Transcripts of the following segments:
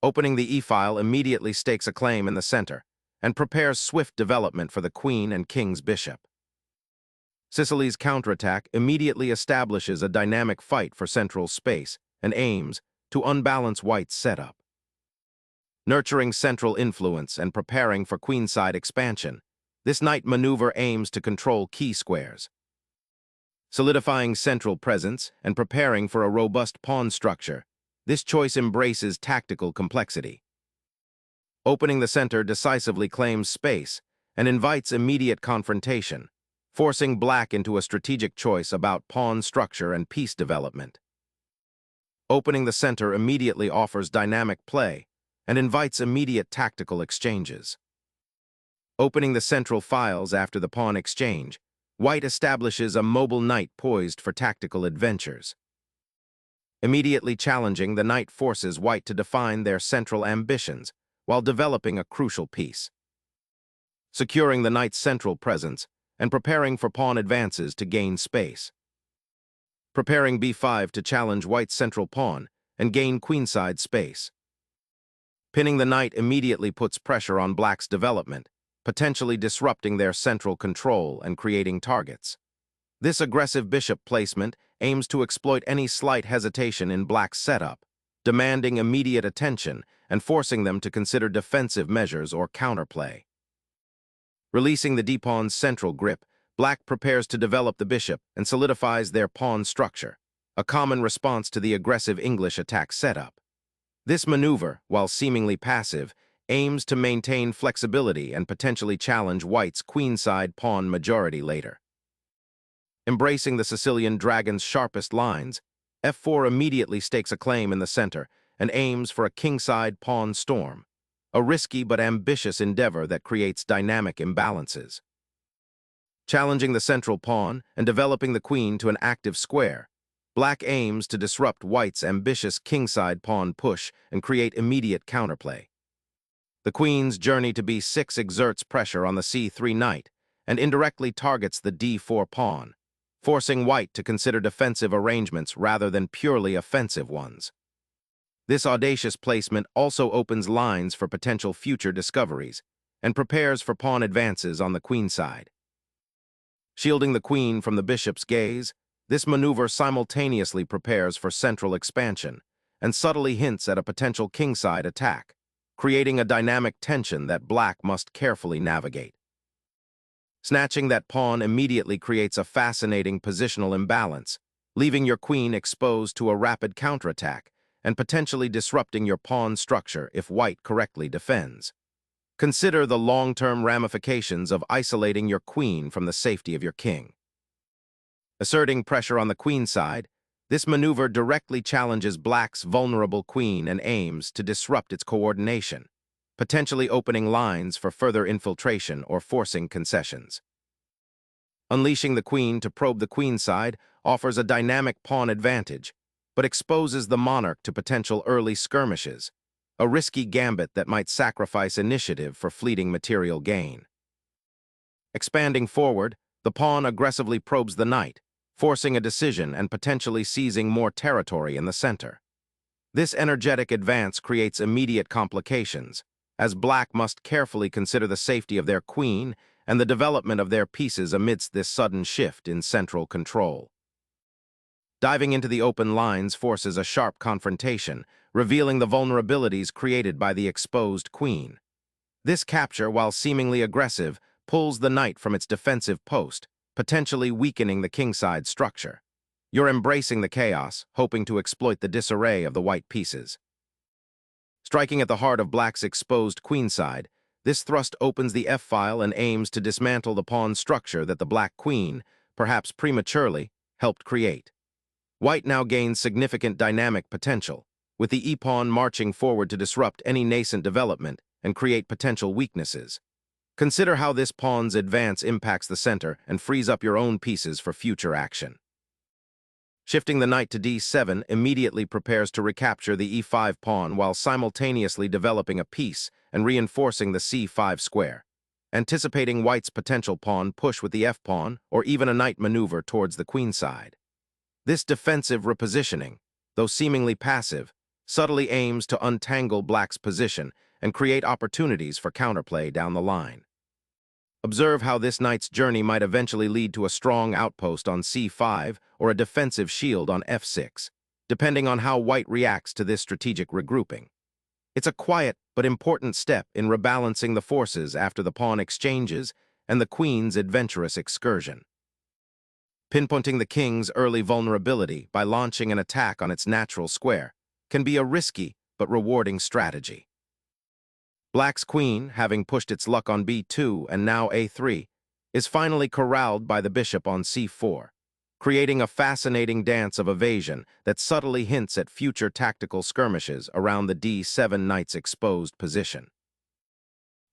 Opening the e-file immediately stakes a claim in the center and prepares swift development for the queen and king's bishop. Sicily's counterattack immediately establishes a dynamic fight for central space and aims to unbalance white's setup. Nurturing central influence and preparing for queenside expansion, this knight maneuver aims to control key squares. Solidifying central presence and preparing for a robust pawn structure, this choice embraces tactical complexity. Opening the center decisively claims space and invites immediate confrontation, forcing black into a strategic choice about pawn structure and piece development. Opening the center immediately offers dynamic play and invites immediate tactical exchanges. Opening the central files after the pawn exchange, white establishes a mobile knight poised for tactical adventures. Immediately challenging, the knight forces white to define their central ambitions while developing a crucial piece. Securing the knight's central presence and preparing for pawn advances to gain space. Preparing b5 to challenge white's central pawn and gain queenside space. Pinning the knight immediately puts pressure on black's development, potentially disrupting their central control and creating targets. This aggressive bishop placement aims to exploit any slight hesitation in black's setup, demanding immediate attention and forcing them to consider defensive measures or counterplay. Releasing the d-pawn's central grip, black prepares to develop the bishop and solidifies their pawn structure, a common response to the aggressive English attack setup. This maneuver, while seemingly passive, aims to maintain flexibility and potentially challenge white's queenside pawn majority later. Embracing the Sicilian dragon's sharpest lines, f4 immediately stakes a claim in the center and aims for a kingside pawn storm, a risky but ambitious endeavor that creates dynamic imbalances. Challenging the central pawn and developing the queen to an active square, black aims to disrupt white's ambitious kingside pawn push and create immediate counterplay. The queen's journey to b6 exerts pressure on the c3 knight and indirectly targets the d4 pawn, forcing white to consider defensive arrangements rather than purely offensive ones. This audacious placement also opens lines for potential future discoveries and prepares for pawn advances on the queenside. Shielding the queen from the bishop's gaze, this maneuver simultaneously prepares for central expansion and subtly hints at a potential kingside attack, creating a dynamic tension that black must carefully navigate. Snatching that pawn immediately creates a fascinating positional imbalance, leaving your queen exposed to a rapid counterattack and potentially disrupting your pawn structure if white correctly defends. Consider the long-term ramifications of isolating your queen from the safety of your king. Asserting pressure on the queen side, this maneuver directly challenges black's vulnerable queen and aims to disrupt its coordination, potentially opening lines for further infiltration or forcing concessions. Unleashing the queen to probe the queenside offers a dynamic pawn advantage, but exposes the monarch to potential early skirmishes, a risky gambit that might sacrifice initiative for fleeting material gain. Expanding forward, the pawn aggressively probes the knight, forcing a decision and potentially seizing more territory in the center. This energetic advance creates immediate complications, as black must carefully consider the safety of their queen and the development of their pieces amidst this sudden shift in central control. Diving into the open lines forces a sharp confrontation, revealing the vulnerabilities created by the exposed queen. This capture, while seemingly aggressive, pulls the knight from its defensive post, potentially weakening the kingside structure. You're embracing the chaos, hoping to exploit the disarray of the white pieces. Striking at the heart of black's exposed queenside, this thrust opens the f-file and aims to dismantle the pawn structure that the black queen, perhaps prematurely, helped create. White now gains significant dynamic potential, with the e-pawn marching forward to disrupt any nascent development and create potential weaknesses. Consider how this pawn's advance impacts the center and frees up your own pieces for future action. Shifting the knight to d7 immediately prepares to recapture the e5 pawn while simultaneously developing a piece and reinforcing the c5 square, anticipating white's potential pawn push with the f-pawn or even a knight maneuver towards the queenside. This defensive repositioning, though seemingly passive, subtly aims to untangle black's position and create opportunities for counterplay down the line. Observe how this knight's journey might eventually lead to a strong outpost on c5 or a defensive shield on f6, depending on how white reacts to this strategic regrouping. It's a quiet but important step in rebalancing the forces after the pawn exchanges and the queen's adventurous excursion. Pinpointing the king's early vulnerability by launching an attack on its natural square can be a risky but rewarding strategy. Black's queen, having pushed its luck on b2 and now a3, is finally corralled by the bishop on c4, creating a fascinating dance of evasion that subtly hints at future tactical skirmishes around the d7 knight's exposed position.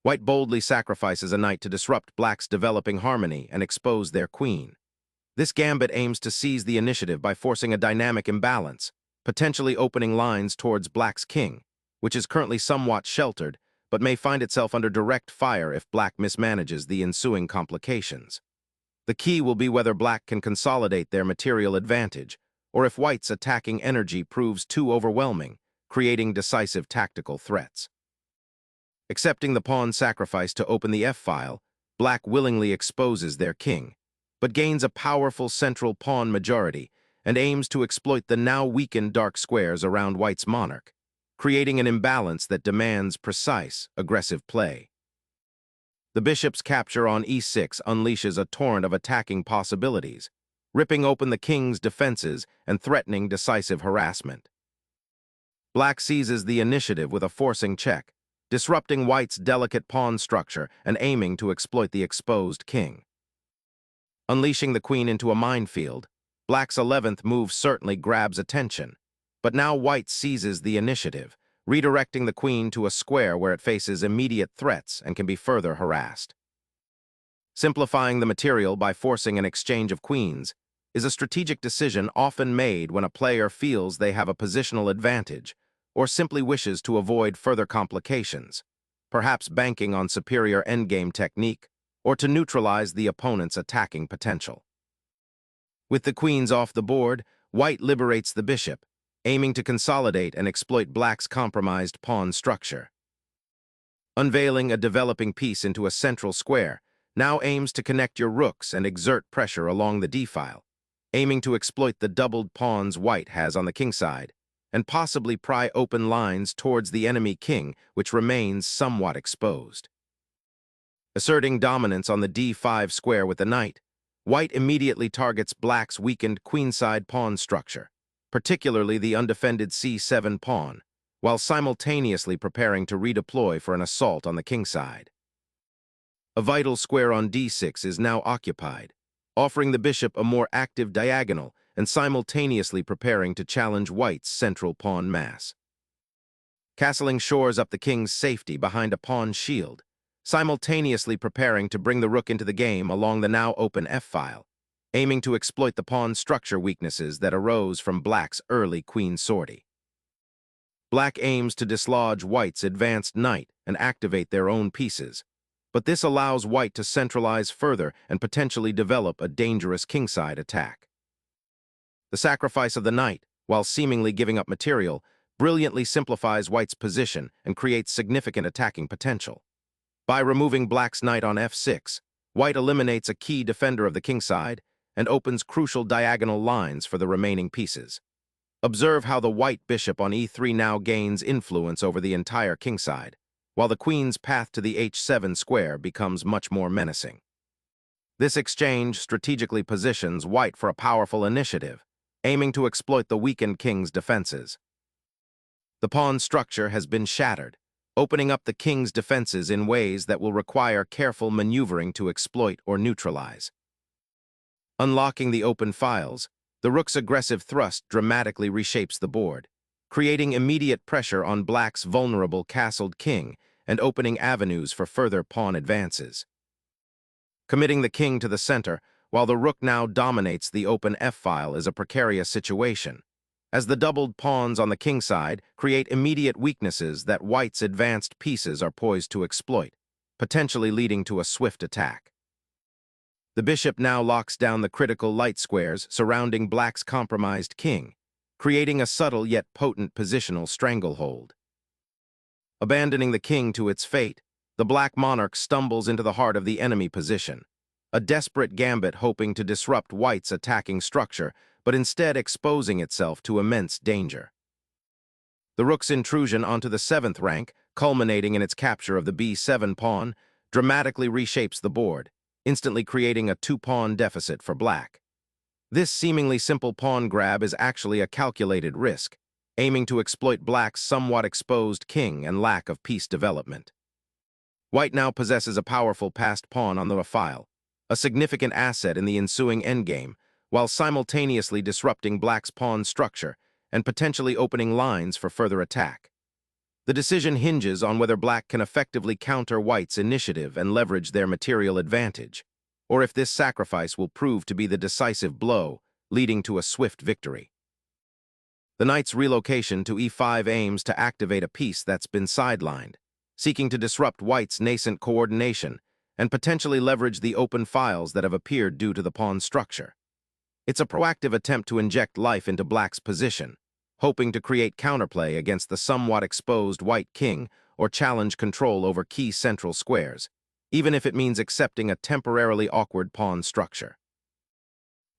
White boldly sacrifices a knight to disrupt black's developing harmony and expose their queen. This gambit aims to seize the initiative by forcing a dynamic imbalance, potentially opening lines towards black's king, which is currently somewhat sheltered, but may find itself under direct fire if black mismanages the ensuing complications. The key will be whether black can consolidate their material advantage, or if white's attacking energy proves too overwhelming, creating decisive tactical threats. Accepting the pawn sacrifice to open the f-file, black willingly exposes their king, but gains a powerful central pawn majority and aims to exploit the now weakened dark squares around white's monarch, creating an imbalance that demands precise, aggressive play. The bishop's capture on e6 unleashes a torrent of attacking possibilities, ripping open the king's defenses and threatening decisive harassment. Black seizes the initiative with a forcing check, disrupting white's delicate pawn structure and aiming to exploit the exposed king. Unleashing the queen into a minefield, black's 11th move certainly grabs attention, but now white seizes the initiative, redirecting the queen to a square where it faces immediate threats and can be further harassed. Simplifying the material by forcing an exchange of queens is a strategic decision often made when a player feels they have a positional advantage or simply wishes to avoid further complications, perhaps banking on superior endgame technique or to neutralize the opponent's attacking potential. With the queens off the board, white liberates the bishop, aiming to consolidate and exploit black's compromised pawn structure. Unveiling a developing piece into a central square now aims to connect your rooks and exert pressure along the d-file, aiming to exploit the doubled pawns white has on the king side, and possibly pry open lines towards the enemy king, which remains somewhat exposed. Asserting dominance on the d5 square with the knight, white immediately targets black's weakened queenside pawn structure, particularly the undefended c7 pawn, while simultaneously preparing to redeploy for an assault on the king side. A vital square on d6 is now occupied, offering the bishop a more active diagonal and simultaneously preparing to challenge white's central pawn mass. Castling shores up the king's safety behind a pawn shield, simultaneously preparing to bring the rook into the game along the now open f-file, aiming to exploit the pawn structure weaknesses that arose from black's early queen sortie. Black aims to dislodge white's advanced knight and activate their own pieces, but this allows white to centralize further and potentially develop a dangerous kingside attack. The sacrifice of the knight, while seemingly giving up material, brilliantly simplifies white's position and creates significant attacking potential. By removing black's knight on f6, white eliminates a key defender of the kingside and opens crucial diagonal lines for the remaining pieces. Observe how the white bishop on e3 now gains influence over the entire kingside, while the queen's path to the h7 square becomes much more menacing. This exchange strategically positions white for a powerful initiative, aiming to exploit the weakened king's defenses. The pawn structure has been shattered, opening up the king's defenses in ways that will require careful maneuvering to exploit or neutralize. Unlocking the open files, the rook's aggressive thrust dramatically reshapes the board, creating immediate pressure on black's vulnerable castled king and opening avenues for further pawn advances. Committing the king to the center, while the rook now dominates the open f-file, is a precarious situation, as the doubled pawns on the king side create immediate weaknesses that white's advanced pieces are poised to exploit, potentially leading to a swift attack. The bishop now locks down the critical light squares surrounding black's compromised king, creating a subtle yet potent positional stranglehold. Abandoning the king to its fate, the black monarch stumbles into the heart of the enemy position, a desperate gambit hoping to disrupt white's attacking structure, but instead exposing itself to immense danger. The rook's intrusion onto the 7th rank, culminating in its capture of the b7 pawn, dramatically reshapes the board, instantly creating a 2-pawn deficit for black. This seemingly simple pawn grab is actually a calculated risk, aiming to exploit black's somewhat exposed king and lack of piece development. White now possesses a powerful passed pawn on the file, a significant asset in the ensuing endgame, while simultaneously disrupting black's pawn structure and potentially opening lines for further attack. The decision hinges on whether black can effectively counter white's initiative and leverage their material advantage, or if this sacrifice will prove to be the decisive blow, leading to a swift victory. The knight's relocation to e5 aims to activate a piece that's been sidelined, seeking to disrupt white's nascent coordination and potentially leverage the open files that have appeared due to the pawn structure. It's a proactive attempt to inject life into black's position, hoping to create counterplay against the somewhat exposed white king or challenge control over key central squares, even if it means accepting a temporarily awkward pawn structure.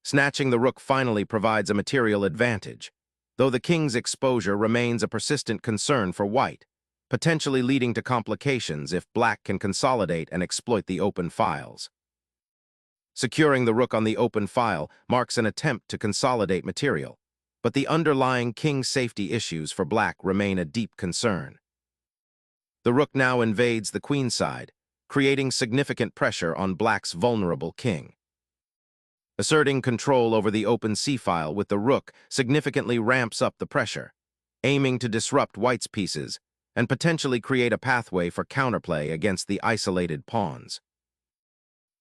Snatching the rook finally provides a material advantage, though the king's exposure remains a persistent concern for white, potentially leading to complications if black can consolidate and exploit the open files. Securing the rook on the open file marks an attempt to consolidate material, but the underlying king safety issues for black remain a deep concern. The rook now invades the queenside, creating significant pressure on black's vulnerable king. Asserting control over the open c-file with the rook significantly ramps up the pressure, aiming to disrupt white's pieces and potentially create a pathway for counterplay against the isolated pawns.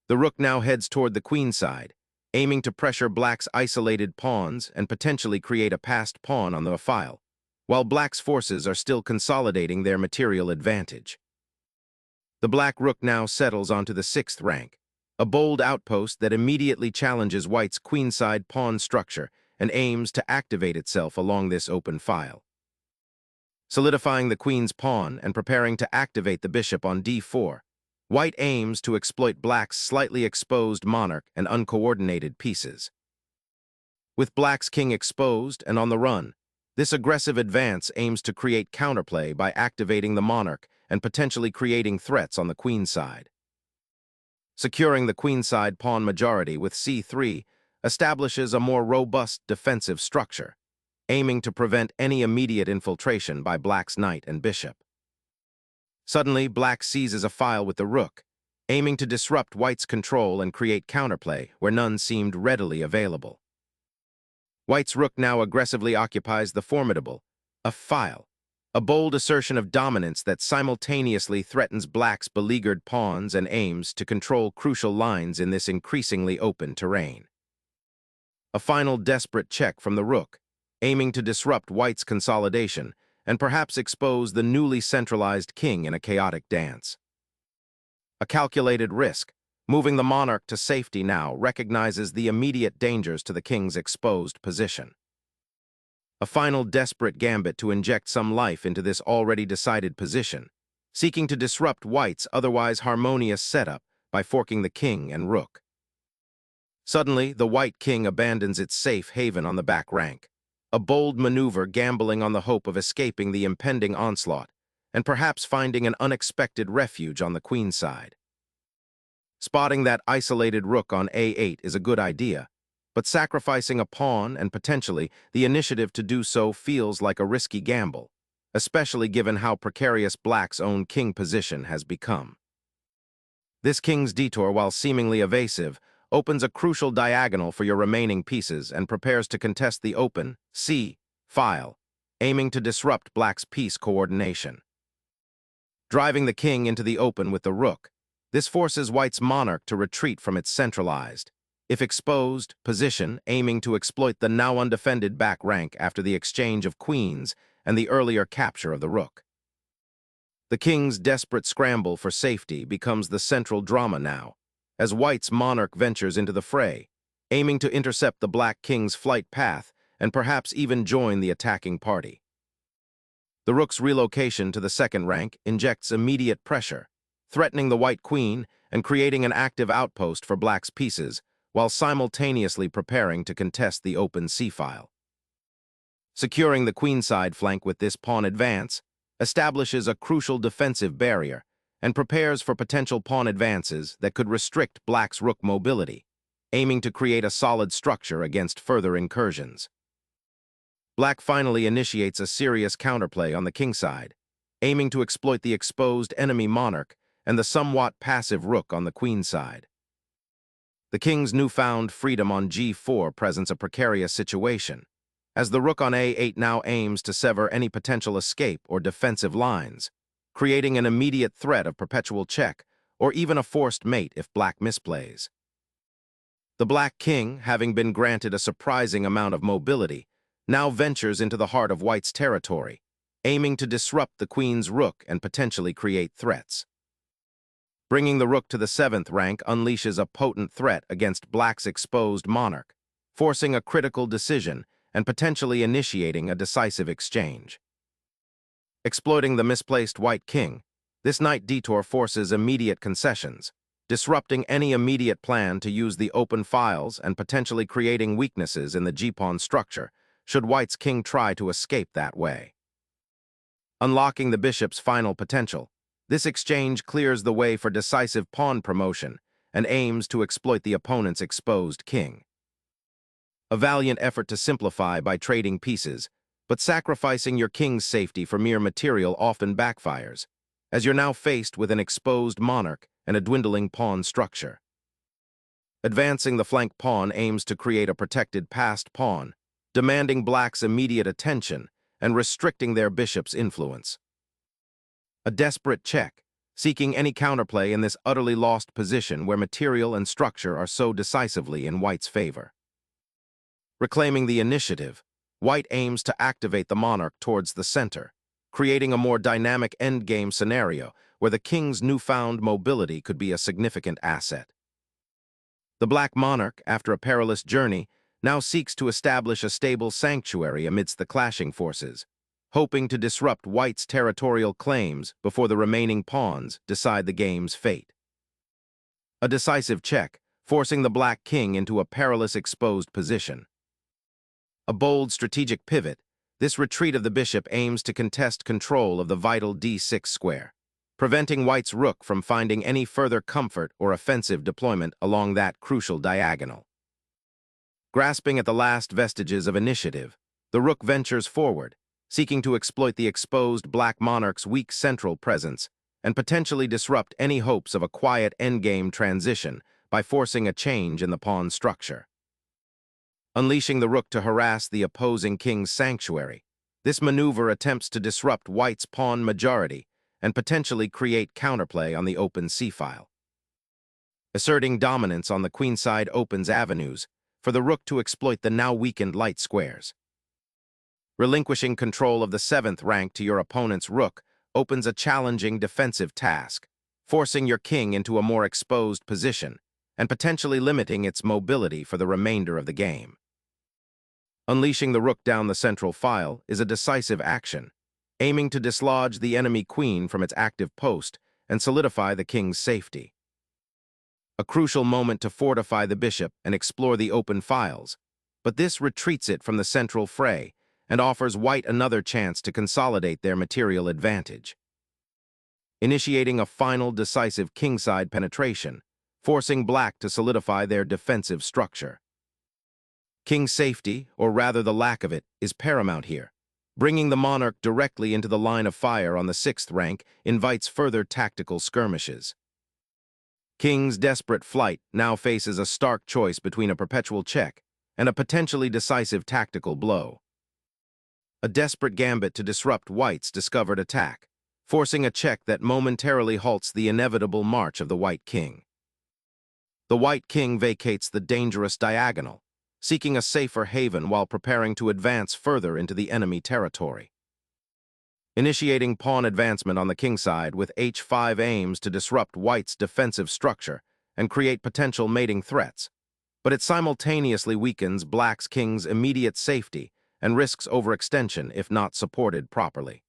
The rook now heads toward the queenside, aiming to pressure black's isolated pawns and potentially create a passed pawn on the file, while black's forces are still consolidating their material advantage. The black rook now settles onto the 6th rank, a bold outpost that immediately challenges white's queenside pawn structure and aims to activate itself along this open file. Solidifying the queen's pawn and preparing to activate the bishop on d4, white aims to exploit black's slightly exposed monarch and uncoordinated pieces. With black's king exposed and on the run, this aggressive advance aims to create counterplay by activating the monarch and potentially creating threats on the queenside. Securing the queenside pawn majority with c3 establishes a more robust defensive structure, aiming to prevent any immediate infiltration by black's knight and bishop. Suddenly, black seizes a file with the rook, aiming to disrupt white's control and create counterplay where none seemed readily available. White's rook now aggressively occupies the formidable file, a bold assertion of dominance that simultaneously threatens black's beleaguered pawns and aims to control crucial lines in this increasingly open terrain. A final desperate check from the rook, aiming to disrupt white's consolidation and perhaps expose the newly centralized king in a chaotic dance. A calculated risk, moving the monarch to safety now, recognizes the immediate dangers to the king's exposed position. A final desperate gambit to inject some life into this already decided position, seeking to disrupt white's otherwise harmonious setup by forking the king and rook. Suddenly, the white king abandons its safe haven on the back rank, a bold maneuver gambling on the hope of escaping the impending onslaught and perhaps finding an unexpected refuge on the queenside. Spotting that isolated rook on a8 is a good idea, but sacrificing a pawn and potentially the initiative to do so feels like a risky gamble, especially given how precarious black's own king position has become. This king's detour, while seemingly evasive, opens a crucial diagonal for your remaining pieces and prepares to contest the open c file, aiming to disrupt black's piece coordination. Driving the king into the open with the rook, this forces white's monarch to retreat from its centralized, if exposed, position, aiming to exploit the now undefended back rank after the exchange of queens and the earlier capture of the rook. The king's desperate scramble for safety becomes the central drama now, as white's monarch ventures into the fray, aiming to intercept the black king's flight path and perhaps even join the attacking party. The rook's relocation to the second rank injects immediate pressure, threatening the white queen and creating an active outpost for black's pieces, while simultaneously preparing to contest the open c-file. Securing the queenside flank with this pawn advance establishes a crucial defensive barrier and prepares for potential pawn advances that could restrict black's rook mobility, aiming to create a solid structure against further incursions. Black finally initiates a serious counterplay on the kingside, aiming to exploit the exposed enemy monarch and the somewhat passive rook on the queenside. The king's newfound freedom on g4 presents a precarious situation, as the rook on a8 now aims to sever any potential escape or defensive lines, creating an immediate threat of perpetual check or even a forced mate if black misplays. The black king, having been granted a surprising amount of mobility, now ventures into the heart of white's territory, aiming to disrupt the queen's rook and potentially create threats. Bringing the rook to the 7th rank unleashes a potent threat against black's exposed monarch, forcing a critical decision and potentially initiating a decisive exchange. Exploiting the misplaced white king, this knight detour forces immediate concessions, disrupting any immediate plan to use the open files and potentially creating weaknesses in the g-pawn structure, should white's king try to escape that way. Unlocking the bishop's final potential, this exchange clears the way for decisive pawn promotion and aims to exploit the opponent's exposed king. A valiant effort to simplify by trading pieces, but sacrificing your king's safety for mere material often backfires, as you're now faced with an exposed monarch and a dwindling pawn structure. Advancing the flank pawn aims to create a protected passed pawn, demanding black's immediate attention and restricting their bishop's influence. A desperate check, seeking any counterplay in this utterly lost position where material and structure are so decisively in white's favor. Reclaiming the initiative, white aims to activate the monarch towards the center, creating a more dynamic endgame scenario where the king's newfound mobility could be a significant asset. The black monarch, after a perilous journey, now seeks to establish a stable sanctuary amidst the clashing forces, hoping to disrupt white's territorial claims before the remaining pawns decide the game's fate. A decisive check, forcing the black king into a perilous exposed position. A bold strategic pivot, this retreat of the bishop aims to contest control of the vital d6 square, preventing white's rook from finding any further comfort or offensive deployment along that crucial diagonal. Grasping at the last vestiges of initiative, the rook ventures forward, seeking to exploit the exposed black monarch's weak central presence and potentially disrupt any hopes of a quiet endgame transition by forcing a change in the pawn structure. Unleashing the rook to harass the opposing king's sanctuary, this maneuver attempts to disrupt white's pawn majority and potentially create counterplay on the open c-file. Asserting dominance on the queenside opens avenues for the rook to exploit the now weakened light squares. Relinquishing control of the 7th rank to your opponent's rook opens a challenging defensive task, forcing your king into a more exposed position and potentially limiting its mobility for the remainder of the game. Unleashing the rook down the central file is a decisive action, aiming to dislodge the enemy queen from its active post and solidify the king's safety. A crucial moment to fortify the bishop and explore the open files, but this retreats it from the central fray and offers white another chance to consolidate their material advantage. Initiating a final decisive kingside penetration, forcing black to solidify their defensive structure. King's safety, or rather the lack of it, is paramount here. Bringing the monarch directly into the line of fire on the 6th rank invites further tactical skirmishes. King's desperate flight now faces a stark choice between a perpetual check and a potentially decisive tactical blow. A desperate gambit to disrupt white's discovered attack, forcing a check that momentarily halts the inevitable march of the white king. The white king vacates the dangerous diagonal, seeking a safer haven while preparing to advance further into the enemy territory. Initiating pawn advancement on the kingside with h5 aims to disrupt white's defensive structure and create potential mating threats, but it simultaneously weakens black's king's immediate safety and risks overextension if not supported properly.